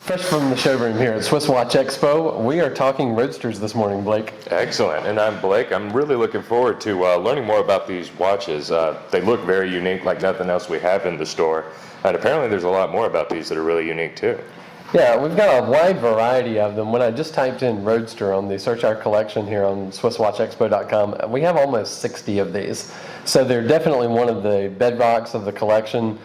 Fresh from the showroom here at SwissWatchExpo, we are talking Roadsters this morning, Blake. Excellent, and I'm Blake. I'm really looking forward to learning more about these watches. They look very unique, like nothing else we have in the store, and apparently there's a lot more about these that are really unique too. Yeah, we've got a wide variety of them. When I just typed in Roadster on the search our collection here on SwissWatchExpo.com, we have almost 60 of these. So they're definitely one of the bedrocks of the collection.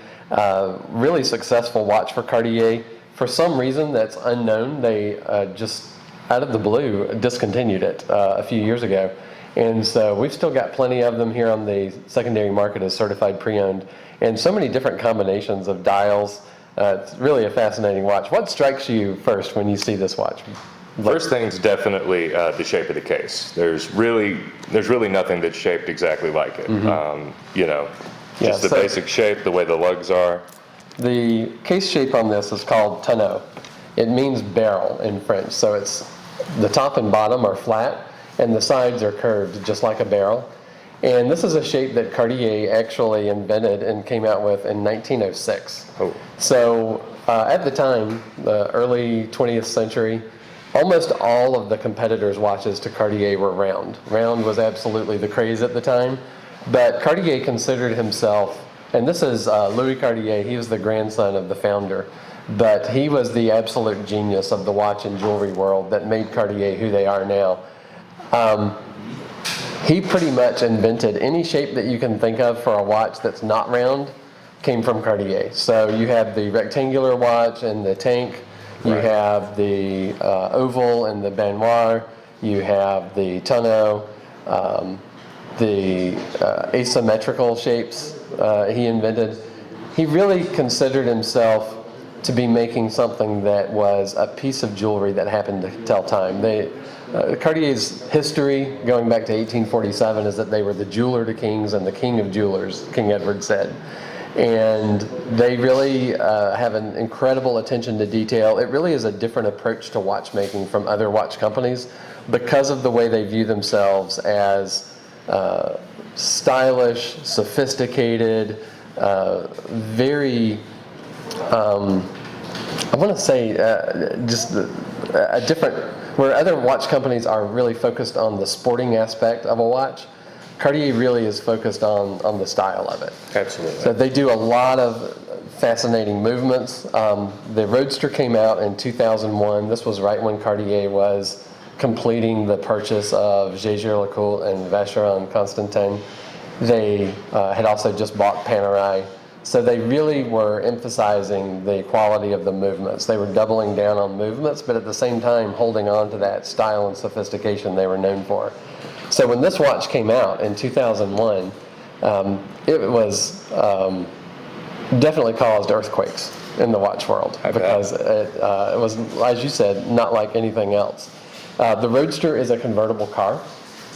Really successful watch for Cartier. For some reason that's unknown, they just out of the blue discontinued it a few years ago. And so we've still got plenty of them here on the secondary market as certified pre-owned, and so many different combinations of dials. It's really a fascinating watch. What strikes you first when you see this watch? First thing's definitely the shape of the case. There's really nothing that's shaped exactly like it. Just the basic shape, the way the lugs are. The case shape on this is called tonneau. It means barrel in French. So it's the top and bottom are flat, and the sides are curved just like a barrel. And this is a shape that Cartier actually invented and came out with in 1906. Oh. So at the time, the early 20th century, almost all of the competitors' watches to Cartier were round. Round was absolutely the craze at the time, but Cartier considered himself, and this is Louis Cartier, he was the grandson of the founder, but he was the absolute genius of the watch and jewelry world that made Cartier who they are now. He pretty much invented any shape that you can think of for a watch that's not round came from Cartier. So you have the rectangular watch and the tank, you have the oval and the baignoire, you have the tonneau, the asymmetrical shapes he invented. He really considered himself to be making something that was a piece of jewelry that happened to tell time. Cartier's history, going back to 1847, is that they were the jeweler to kings and the king of jewelers, King Edward said. And they really have an incredible attention to detail. It really is a different approach to watchmaking from other watch companies because of the way they view themselves as stylish, sophisticated, very, I want to say just a different, where other watch companies are really focused on the sporting aspect of a watch, Cartier really is focused on the style of it. Absolutely. So they do a lot of fascinating movements. The Roadster came out in 2001. This was right when Cartier was completing the purchase of Jaeger-LeCoultre and Vacheron Constantin. They had also just bought Panerai. So they really were emphasizing the quality of the movements. They were doubling down on movements, but at the same time holding on to that style and sophistication they were known for. So when this watch came out in 2001, it was definitely caused earthquakes in the watch world because it was, as you said, not like anything else. The Roadster is a convertible car.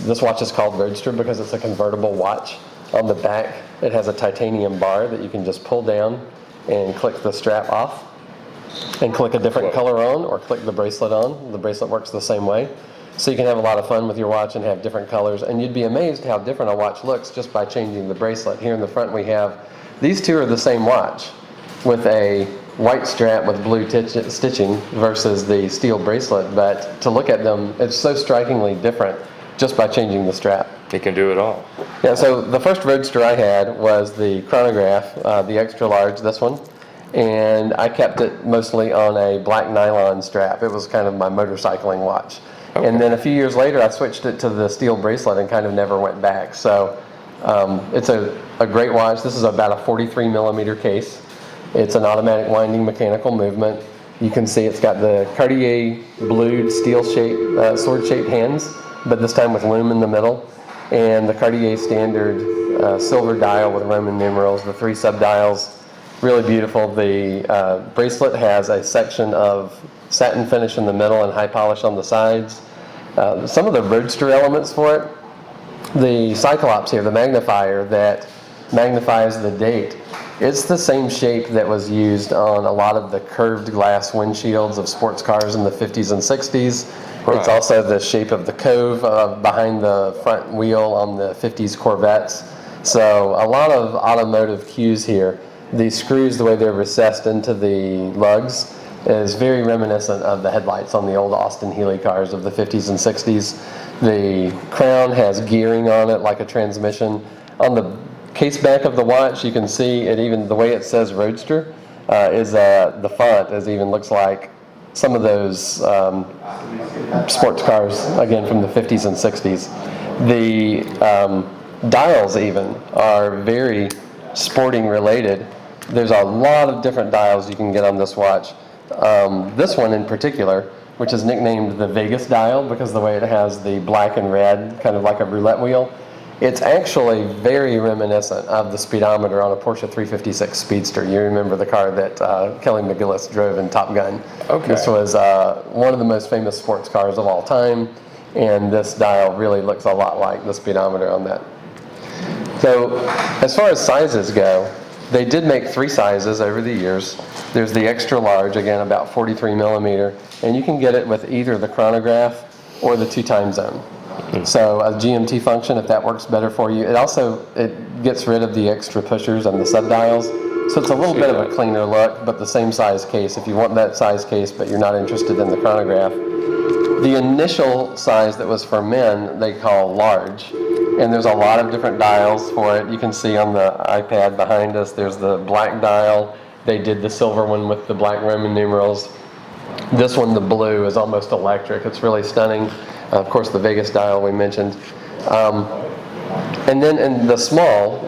This watch is called Roadster because it's a convertible watch. On the back, it has a titanium bar that you can just pull down and click the strap off and click a different color on or click the bracelet on. The bracelet works the same way. So you can have a lot of fun with your watch and have different colors, and you'd be amazed how different a watch looks just by changing the bracelet. Here in the front we have, these two are the same watch with a white strap with blue stitching versus the steel bracelet, but to look at them, it's so strikingly different just by changing the strap. He can do it all. Yeah, so the first Roadster I had was the chronograph, the extra large, this one, and I kept it mostly on a black nylon strap. It was kind of my motorcycling watch. Okay. And then a few years later I switched it to the steel bracelet and kind of never went back. So it's a great watch. This is about a 43 millimeter case. It's an automatic winding mechanical movement. You can see it's got the Cartier blued steel-shaped, sword-shaped hands, but this time with lume in the middle, and the Cartier standard silver dial with Roman numerals, the 3 sub-dials, really beautiful. The bracelet has a section of satin finish in the middle and high polish on the sides. Some of the Roadster elements for it, the Cyclops here, the magnifier that magnifies the date, it's the same shape that was used on a lot of the curved glass windshields of sports cars in the 50s and 60s. Right. It's also the shape of the cove behind the front wheel on the 50s Corvettes. So a lot of automotive cues here. The screws, the way they're recessed into the lugs, is very reminiscent of the headlights on the old Austin Healey cars of the 50s and 60s. The crown has gearing on it like a transmission. On the case back of the watch, you can see it, even the way it says Roadster is the font even looks like some of those sports cars, again, from the 50s and 60s. The dials even are very sporting related. There's a lot of different dials you can get on this watch. This one in particular, which is nicknamed the Vegas dial because the way it has the black and red, kind of like a roulette wheel. It's actually very reminiscent of the speedometer on a Porsche 356 Speedster. You remember the car that Kelly McGillis drove in Top Gun. Okay. This was one of the most famous sports cars of all time, and this dial really looks a lot like the speedometer on that. So as far as sizes go, they did make 3 sizes over the years. There's the extra large, again about 43 millimeter, and you can get it with either the chronograph or the 2 time zone. So a GMT function, if that works better for you. It gets rid of the extra pushers and the sub-dials. So it's a little bit of a cleaner look, but the same size case. If you want that size case, but you're not interested in the chronograph. The initial size that was for men, they call large. And there's a lot of different dials for it. You can see on the iPad behind us, there's the black dial. They did the silver one with the black Roman numerals. This one, the blue, is almost electric. It's really stunning. Of course, the Vegas dial we mentioned. And then in the small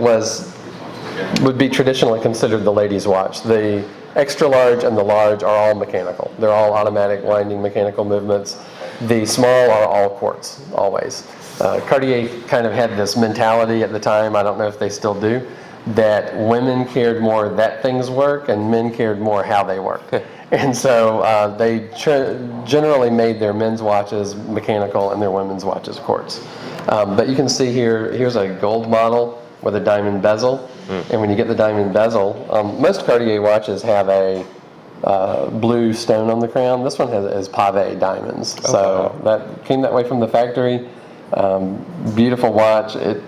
would be traditionally considered the ladies' watch. The extra large and the large are all mechanical. They're all automatic winding mechanical movements. The small are all quartz, always. Cartier kind of had this mentality at the time, I don't know if they still do, that women cared more that things work and men cared more how they work. And so they generally made their men's watches mechanical and their women's watches quartz. But you can see here's a gold model with a diamond bezel. And when you get the diamond bezel, most Cartier watches have a blue stone on the crown. This one is pave diamonds. So that came that way from the factory. Beautiful watch. It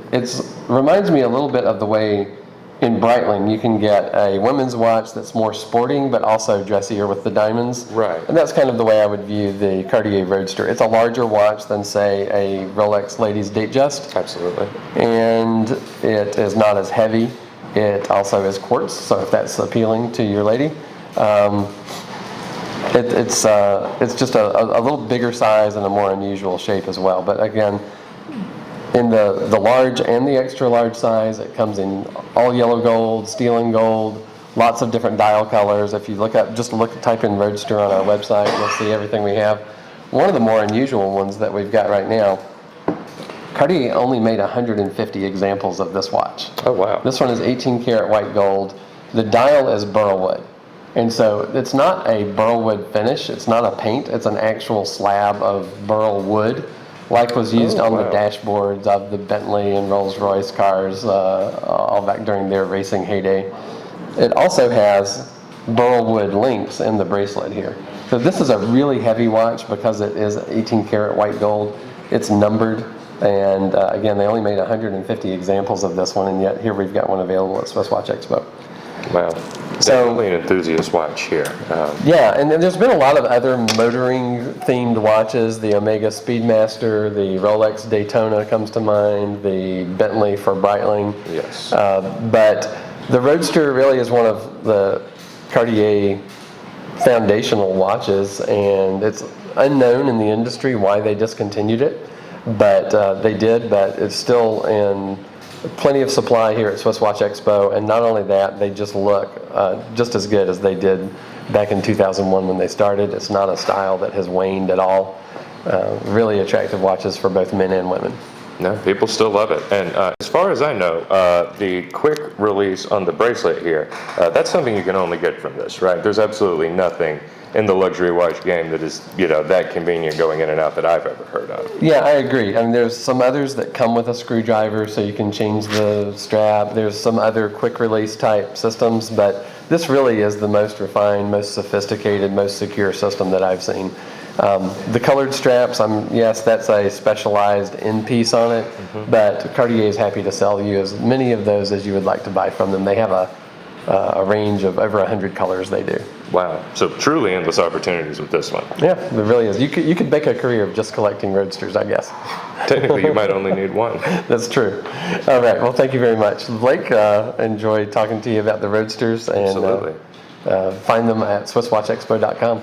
reminds me a little bit of the way in Breitling you can get a women's watch that's more sporting but also dressier with the diamonds. Right. And that's kind of the way I would view the Cartier Roadster. It's a larger watch than, say, a Rolex Ladies Datejust. Absolutely. And it is not as heavy. It also is quartz, so if that's appealing to your lady. It's just a little bigger size and a more unusual shape as well. But again, in the large and the extra large size, it comes in all yellow gold, steel and gold, lots of different dial colors. If you type in Roadster on our website, you'll see everything we have. One of the more unusual ones that we've got right now, Cartier only made 150 examples of this watch. Oh, wow. This one is 18 karat white gold. The dial is burlwood. And so it's not a burlwood finish. It's not a paint. It's an actual slab of burl wood, like was used on the dashboards of the Bentley and Rolls-Royce cars all back during their racing heyday. It also has burlwood links in the bracelet here. So this is a really heavy watch because it is 18 karat white gold. It's numbered. And again, they only made 150 examples of this one, and yet here we've got one available at SwissWatchExpo. Wow. Definitely an enthusiast watch here. Yeah, and then there's been a lot of other motoring-themed watches. The Omega Speedmaster, the Rolex Daytona comes to mind, the Bentley for Breitling. Yes. But the Roadster really is one of the Cartier foundational watches, and it's unknown in the industry why they discontinued it. But they did, but it's still in plenty of supply here at SwissWatchExpo, and not only that, they just look just as good as they did back in 2001 when they started. It's not a style that has waned at all. Really attractive watches for both men and women. No, people still love it. And as far as I know, the quick release on the bracelet here, that's something you can only get from this, right? There's absolutely nothing in the luxury watch game that is, that convenient going in and out that I've ever heard of. Yeah, I agree. I mean, there's some others that come with a screwdriver so you can change the strap. There's some other quick release type systems, but this really is the most refined, most sophisticated, most secure system that I've seen. The colored straps, yes, that's a specialized end piece on it, but Cartier is happy to sell you as many of those as you would like to buy from them. They have a range of over 100 colors they do. Wow. So truly endless opportunities with this one. Yeah, there really is. You could make a career of just collecting Roadsters, I guess. Technically, you might only need one. That's true. All right. Well, thank you very much, Blake. Enjoyed talking to you about the Roadsters, and Absolutely. find them at SwissWatchExpo.com.